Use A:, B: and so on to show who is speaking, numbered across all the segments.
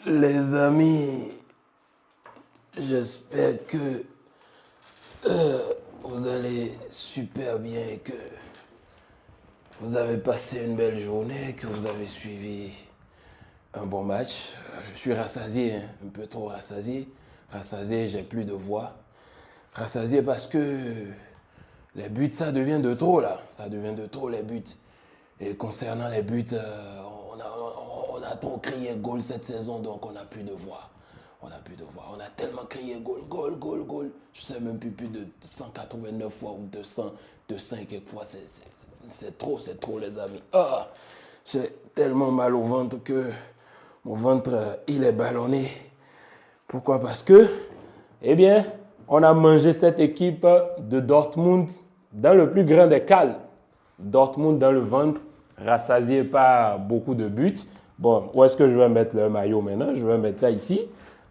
A: Les amis, j'espère que vous allez super bien et que vous avez passé une belle journée, que vous avez suivi un bon match. Je suis rassasié, hein, un peu trop rassasié. Rassasié, j'ai plus de voix. Rassasié parce que les buts, ça devient de trop là. Ça devient de trop les buts. Et concernant les buts, on a trop crié goal cette saison, donc on n'a plus de voix. On n'a plus de voix. On a tellement crié goal, goal, goal, goal. Je sais même plus de 189 fois ou 200, 200 et quelques fois. C'est trop les amis. Ah, j'ai tellement mal au ventre que mon ventre, il est ballonné. Pourquoi? Parce que, eh bien, on a mangé cette équipe de Dortmund dans le plus grand des calmes. Dortmund dans le ventre, rassasié par beaucoup de buts. Bon, où est-ce que je vais mettre le maillot maintenant? Je vais mettre ça ici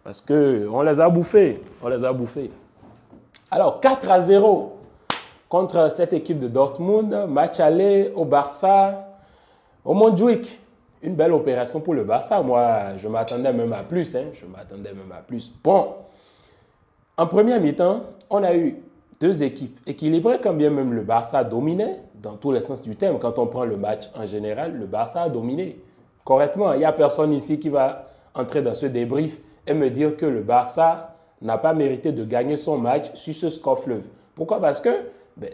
A: parce qu'on les a bouffés. On les a bouffés. Alors, 4-0 contre cette équipe de Dortmund. Match aller au Barça, au Montjuïc. Une belle opération pour le Barça. Moi, je m'attendais même à plus. Je m'attendais même à plus. Bon, en première mi-temps, on a eu deux équipes équilibrées, quand bien même le Barça dominait, dans tous les sens du terme. Quand on prend le match en général, le Barça a dominé correctement. Il n'y a personne ici qui va entrer dans ce débrief et me dire que le Barça n'a pas mérité de gagner son match sur ce score fleuve. Pourquoi? Parce que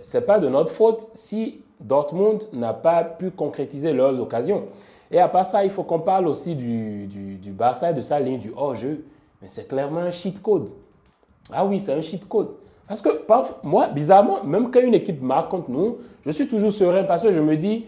A: ce n'est pas de notre faute si Dortmund n'a pas pu concrétiser leurs occasions. Et à part ça, il faut qu'on parle aussi du Barça et de sa ligne du hors-jeu. Mais c'est clairement un cheat code. Ah oui, c'est un cheat code. Parce que moi, bizarrement, même quand une équipe marque contre nous, je suis toujours serein parce que je me dis,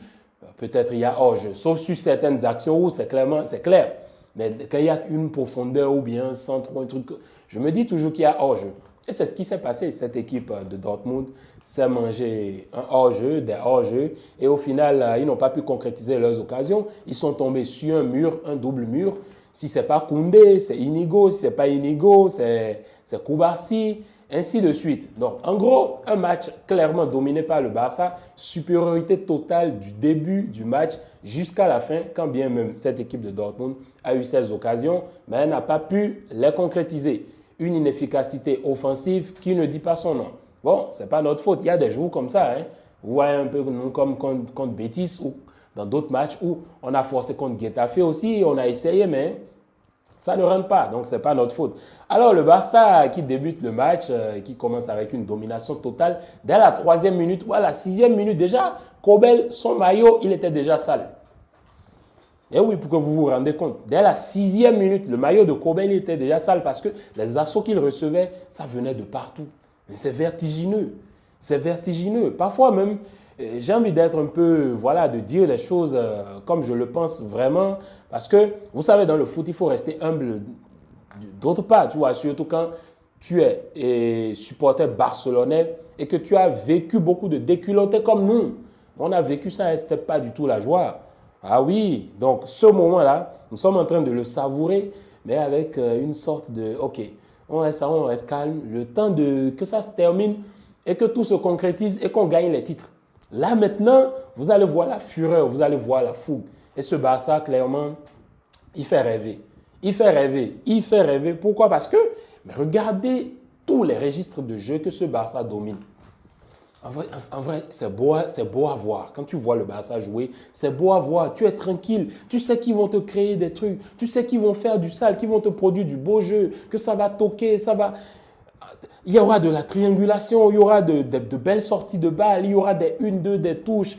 A: peut-être il y a hors-jeu. Sauf sur certaines actions où c'est clair. Mais quand il y a une profondeur ou bien un centre ou un truc, je me dis toujours qu'il y a hors-jeu. Et c'est ce qui s'est passé. Cette équipe de Dortmund s'est mangé un hors-jeu, des hors-jeux. Et au final, ils n'ont pas pu concrétiser leurs occasions. Ils sont tombés sur un mur, un double mur. Si ce n'est pas Koundé, c'est Inigo. Si ce n'est pas Inigo, c'est Koubarsi, ainsi de suite. Donc, en gros, un match clairement dominé par le Barça. Supériorité totale du début du match jusqu'à la fin, quand bien même cette équipe de Dortmund a eu ses occasions, mais elle n'a pas pu les concrétiser. Une inefficacité offensive qui ne dit pas son nom. Bon, ce n'est pas notre faute. Il y a des jours comme ça. Vous voyez un peu comme contre Betis ou dans d'autres matchs où on a forcé contre Getafe aussi. On a essayé, mais ça ne rentre pas. Donc, ce n'est pas notre faute. Alors, le Barça qui débute le match, qui commence avec une domination totale, dès la 3e minute ou à la 6e minute déjà, Kobel, son maillot, il était déjà sale. Et oui, pour que vous vous rendez compte, dès la 6e minute, le maillot de Kobel était déjà sale parce que les assauts qu'il recevait, ça venait de partout. Mais c'est vertigineux. C'est vertigineux. Parfois même, j'ai envie d'être un peu, de dire les choses comme je le pense vraiment. Parce que, vous savez, dans le foot, il faut rester humble d'autre part. Tu vois, surtout quand tu es supporter barcelonais et que tu as vécu beaucoup de déculottés comme nous. On a vécu ça et ce n'était pas du tout la joie. Ah oui, donc ce moment-là, nous sommes en train de le savourer, mais avec une sorte de, ok, on reste calme, le temps que ça se termine et que tout se concrétise et qu'on gagne les titres. Là maintenant, vous allez voir la fureur, vous allez voir la fougue. Et ce Barça, clairement, il fait rêver. Il fait rêver. Il fait rêver. Pourquoi? Parce que, mais regardez tous les registres de jeu que ce Barça domine. En vrai, c'est beau à voir. Quand tu vois le Barça jouer, c'est beau à voir. Tu es tranquille. Tu sais qu'ils vont te créer des trucs. Tu sais qu'ils vont faire du sale, qu'ils vont te produire du beau jeu, que ça va toquer, ça va... Il y aura de la triangulation, il y aura de belles sorties de balles, il y aura des 1-2, des touches,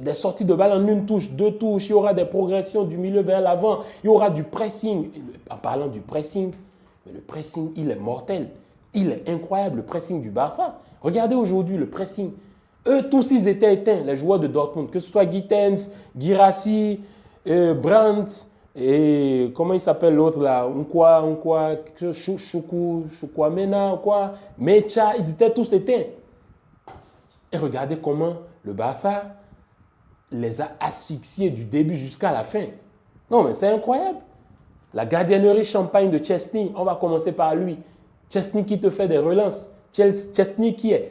A: des sorties de balles en une touche, deux touches, il y aura des progressions du milieu vers l'avant, il y aura du pressing. En parlant du pressing, mais le pressing, il est mortel. Il est incroyable, le pressing du Barça. Regardez aujourd'hui le pressing. Eux, tous, ils étaient éteints, les joueurs de Dortmund. Que ce soit Gittens, Guirassy, Brandt, et comment il s'appelle l'autre là, Choukwamena, Mecha, ils étaient tous éteints. Et regardez comment le Barça les a asphyxiés du début jusqu'à la fin. Non, mais c'est incroyable. La gardiennerie champagne de Chesney, on va commencer par lui. Chesney qui te fait des relances. Chesney qui est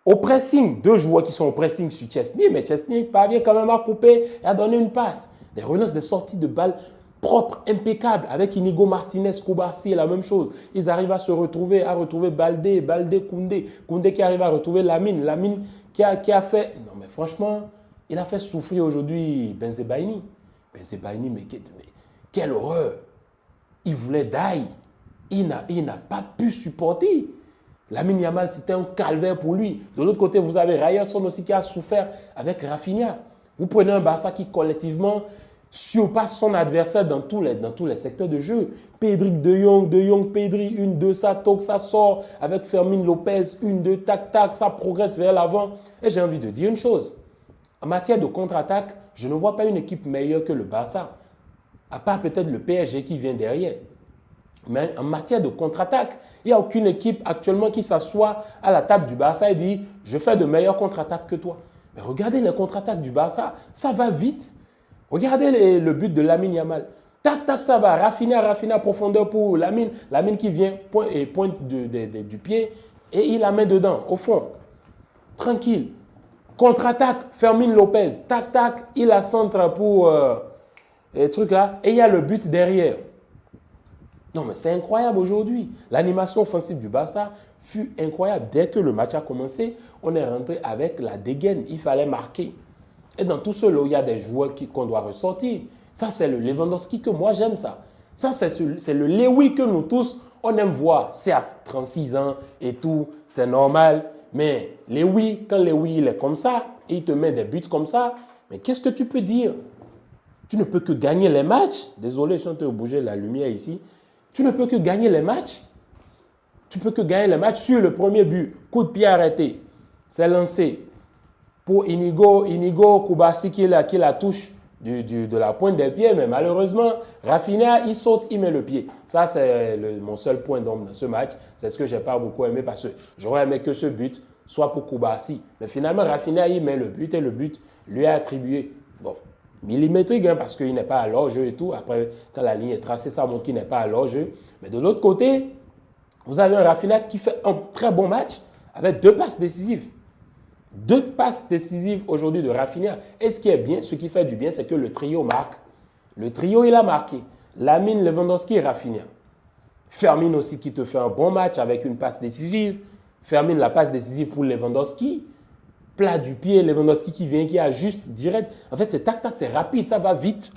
A: au pressing. Deux joueurs qui sont au pressing sur Chesney, mais Chesney parvient quand même à couper et à donner une passe. Des relances, des sorties de balles propre, impeccable. Avec Inigo Martinez, Koubarsi, la même chose. Ils arrivent à retrouver Baldé, Koundé. Koundé qui arrive à retrouver Lamine. Lamine qui a fait... Non mais franchement, il a fait souffrir aujourd'hui Benzebaini. Benzebaini, mais quelle horreur. Il voulait die. Il n'a pas pu supporter. Lamine Yamal, c'était un calvaire pour lui. De l'autre côté, vous avez Ryerson aussi qui a souffert avec Rafinha. Vous prenez un Barça qui collectivement surpasse son adversaire dans tous les secteurs de jeu. Pedri, De Jong, Pedri, 1-2, ça toque, ça sort avec Fermin Lopez, 1-2, tac, ça progresse vers l'avant. Et j'ai envie de dire une chose. En matière de contre-attaque, je ne vois pas une équipe meilleure que le Barça. À part peut-être le PSG qui vient derrière. Mais en matière de contre-attaque, il n'y a aucune équipe actuellement qui s'assoit à la table du Barça et dit « Je fais de meilleures contre-attaques que toi ». Mais regardez les contre-attaques du Barça, ça va vite. Regardez le but de Lamine Yamal. Tac, tac, ça va. Rafinha, profondeur pour Lamine. Lamine qui vient, pointe du pied et il la met dedans, au fond. Tranquille. Contre-attaque, Fermin Lopez. Tac, tac, il la centre pour les trucs là. Et il y a le but derrière. Non, mais c'est incroyable aujourd'hui. L'animation offensive du Barça fut incroyable. Dès que le match a commencé, on est rentré avec la dégaine. Il fallait marquer. Et dans tout cela, il y a des joueurs qu'on doit ressortir. Ça, c'est le Lewandowski que moi, j'aime ça. Ça, c'est le Lewy que nous tous, on aime voir. Certes, 36 ans et tout, c'est normal. Mais Lewy, quand Lewy il est comme ça, et il te met des buts comme ça, mais qu'est-ce que tu peux dire? Tu ne peux que gagner les matchs. Désolé, je suis en train de bouger la lumière ici. Tu ne peux que gagner les matchs. Tu peux que gagner les matchs sur le premier but. Coup de pied arrêté. C'est lancé. Pour Inigo Koubarsi qui la touche de la pointe des pieds. Mais malheureusement, Rafinha, il saute, il met le pied. Ça, c'est mon seul point d'ombre dans ce match. C'est ce que je n'ai pas beaucoup aimé parce que j'aurais aimé que ce but soit pour Koubarsi. Mais finalement, Rafinha, il met le but et le but lui est attribué. Bon. Millimétrique, hein, parce qu'il n'est pas à l'hors-jeu et tout. Après, quand la ligne est tracée, ça montre qu'il n'est pas à l'hors-jeu. Mais de l'autre côté, vous avez un Rafinha qui fait un très bon match avec 2 passes décisives. 2 passes décisives aujourd'hui de Rafinha. Et ce qui est bien, ce qui fait du bien, c'est que le trio marque. Le trio, il a marqué. Lamine, Lewandowski et Rafinha. Fermin aussi qui te fait un bon match avec une passe décisive. Fermin, la passe décisive pour Lewandowski. Plat du pied, Lewandowski qui vient, qui ajuste direct. En fait, c'est tac-tac, c'est rapide, ça va vite.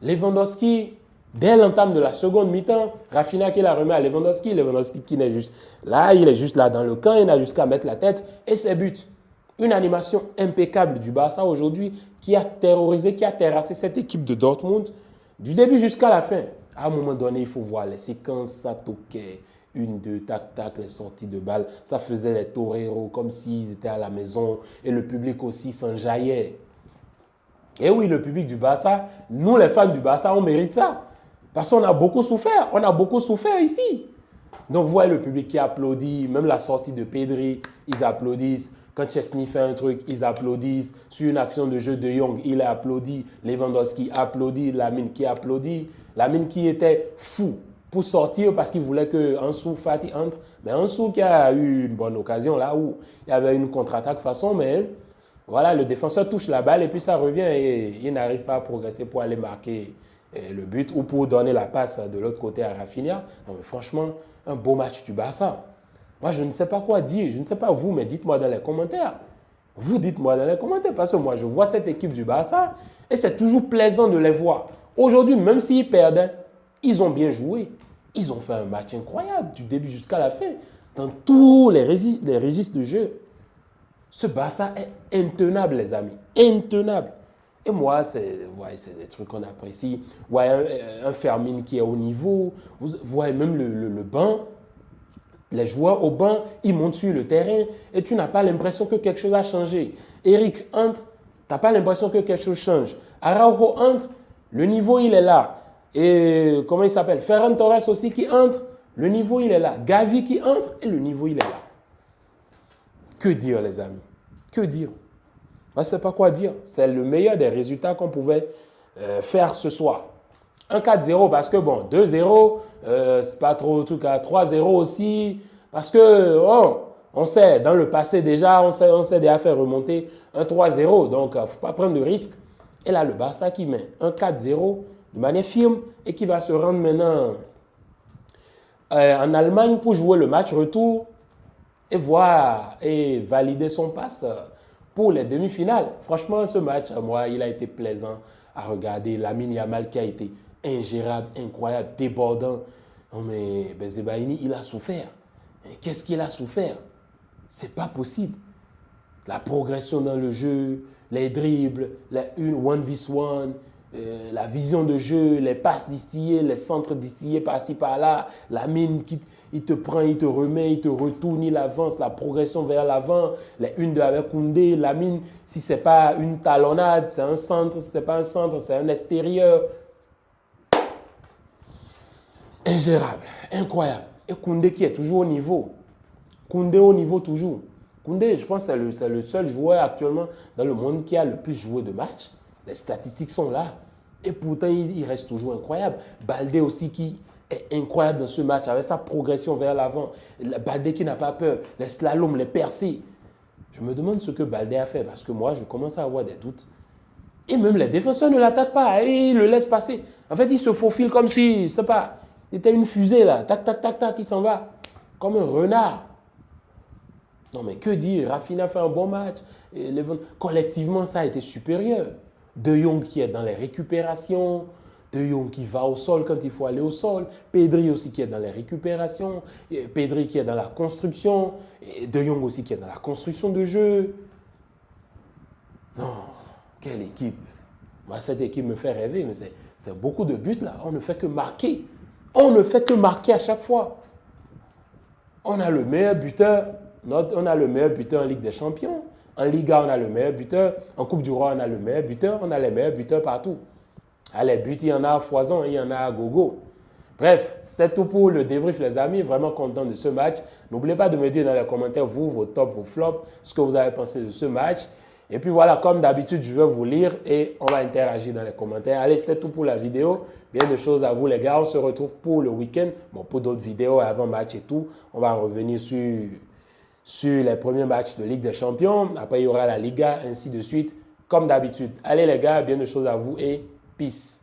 A: Lewandowski, dès l'entame de la seconde mi-temps, Rafinha qui la remet à Lewandowski. Lewandowski qui n'est juste là, il est juste là dans le camp, il n'a juste qu'à mettre la tête et c'est but. Une animation impeccable du Barça aujourd'hui qui a terrorisé, qui a terrassé cette équipe de Dortmund du début jusqu'à la fin. À un moment donné, il faut voir les séquences, ça toquait. 1-2, tac, les sorties de balles. Ça faisait les toreros comme s'ils étaient à la maison. Et le public aussi s'enjaillait. Et oui, le public du Barça, nous les fans du Barça, on mérite ça. Parce qu'on a beaucoup souffert. On a beaucoup souffert ici. Donc, vous voyez le public qui applaudit. Même la sortie de Pedri, ils applaudissent. Quand Chesney fait un truc, ils applaudissent. Sur une action de jeu de Jong, il a applaudi. Lewandowski applaudit. Lamine qui applaudit. Lamine qui était fou pour sortir parce qu'il voulait que Ansu Fati entre. Mais Ansu qui a eu une bonne occasion là où il y avait une contre-attaque façon, mais voilà, le défenseur touche la balle et puis ça revient et il n'arrive pas à progresser pour aller marquer le but ou pour donner la passe de l'autre côté à Rafinha. Non, mais franchement, un beau match du Barça. Moi, je ne sais pas quoi dire, je ne sais pas vous, mais dites-moi dans les commentaires. Vous dites-moi dans les commentaires parce que moi, je vois cette équipe du Barça et c'est toujours plaisant de les voir. Aujourd'hui, même s'ils perdaient, ils ont bien joué. Ils ont fait un match incroyable du début jusqu'à la fin. Dans tous les registres de jeu. Ce Barça est intenable, les amis. Intenable. Et moi, c'est des trucs qu'on apprécie. Vous voyez un Fermin qui est au niveau. Vous voyez même le banc. Les joueurs au banc, ils montent sur le terrain et tu n'as pas l'impression que quelque chose a changé. Eric entre, tu n'as pas l'impression que quelque chose change. Araujo entre, le niveau, il est là. Et comment il s'appelle? Ferran Torres aussi qui entre, le niveau il est là. Gavi qui entre et le niveau il est là. Que dire les amis? Que dire? Moi je ne sais pas quoi dire. C'est le meilleur des résultats qu'on pouvait faire ce soir. Un 4-0 parce que bon, 2-0, c'est pas trop en tout cas. 3-0 aussi parce que on sait, dans le passé déjà, on sait déjà faire remonter un 3-0. Donc il ne faut pas prendre de risque. Et là le Barça qui met un 4-0.
B: de manière firme et qui va se rendre maintenant en Allemagne pour jouer le match retour et voir et valider son passe pour les demi-finales. Franchement, ce match, moi, il a été plaisant à regarder. Lamine Yamal qui a été ingérable, incroyable, débordant. Non mais Bensebaini, il a souffert. Qu'est-ce qu'il a souffert? C'est pas possible. La progression dans le jeu, les dribbles, les 1v1, la vision de jeu, les passes distillées, les centres distillés par-ci par-là, la mine qui il te prend, il te remet, il te retourne, il avance, la progression vers l'avant, les 1-2 avec Koundé, la mine, si ce n'est pas une talonnade, c'est un centre, si ce n'est pas un centre, c'est un extérieur. Ingérable, incroyable. Et Koundé qui est toujours au niveau. Koundé au niveau toujours. Koundé, je pense que c'est le seul joueur actuellement dans le monde qui a le plus joué de matchs. Les statistiques sont là. Et pourtant, il reste toujours incroyable. Baldé aussi qui est incroyable dans ce match avec sa progression vers l'avant. Baldé qui n'a pas peur. Les slaloms, les percées. Je me demande ce que Baldé a fait parce que moi, je commence à avoir des doutes. Et même les défenseurs ne l'attaquent pas. Et ils le laissent passer. En fait, il se faufile comme si, c'est pas, il était une fusée là. Tac, tac, tac, tac, il s'en va. Comme un renard. Non mais que dire, Rafinha fait un bon match. Et collectivement, ça a été supérieur. De Jong qui est dans les récupérations, De Jong qui va au sol quand il faut aller au sol, Pedri aussi qui est dans les récupérations, Pedri qui est dans la construction, et De Jong aussi qui est dans la construction de jeu. Non, quelle équipe. Moi, cette équipe me fait rêver, mais c'est beaucoup de buts là. On ne fait que marquer. On ne fait que marquer à chaque fois. On a le meilleur buteur. On a le meilleur buteur en Ligue des Champions. En Liga, on a le meilleur buteur. En Coupe du Roi, on a le meilleur buteur. On a les meilleurs buteurs partout. Ah, les buts, il y en a à foison, il y en a à gogo. Bref, c'était tout pour le débrief, les amis. Vraiment content de ce match. N'oubliez pas de me dire dans les commentaires, vous, vos tops, vos flops, ce que vous avez pensé de ce match. Et puis voilà, comme d'habitude, je vais vous lire et on va interagir dans les commentaires. Allez, c'était tout pour la vidéo. Bien de choses à vous, les gars. On se retrouve pour le week-end. Bon, pour d'autres vidéos avant match et tout. On va revenir sur les premiers matchs de Ligue des Champions. Après, il y aura la Liga, ainsi de suite, comme d'habitude. Allez, les gars, bien de choses à vous et peace.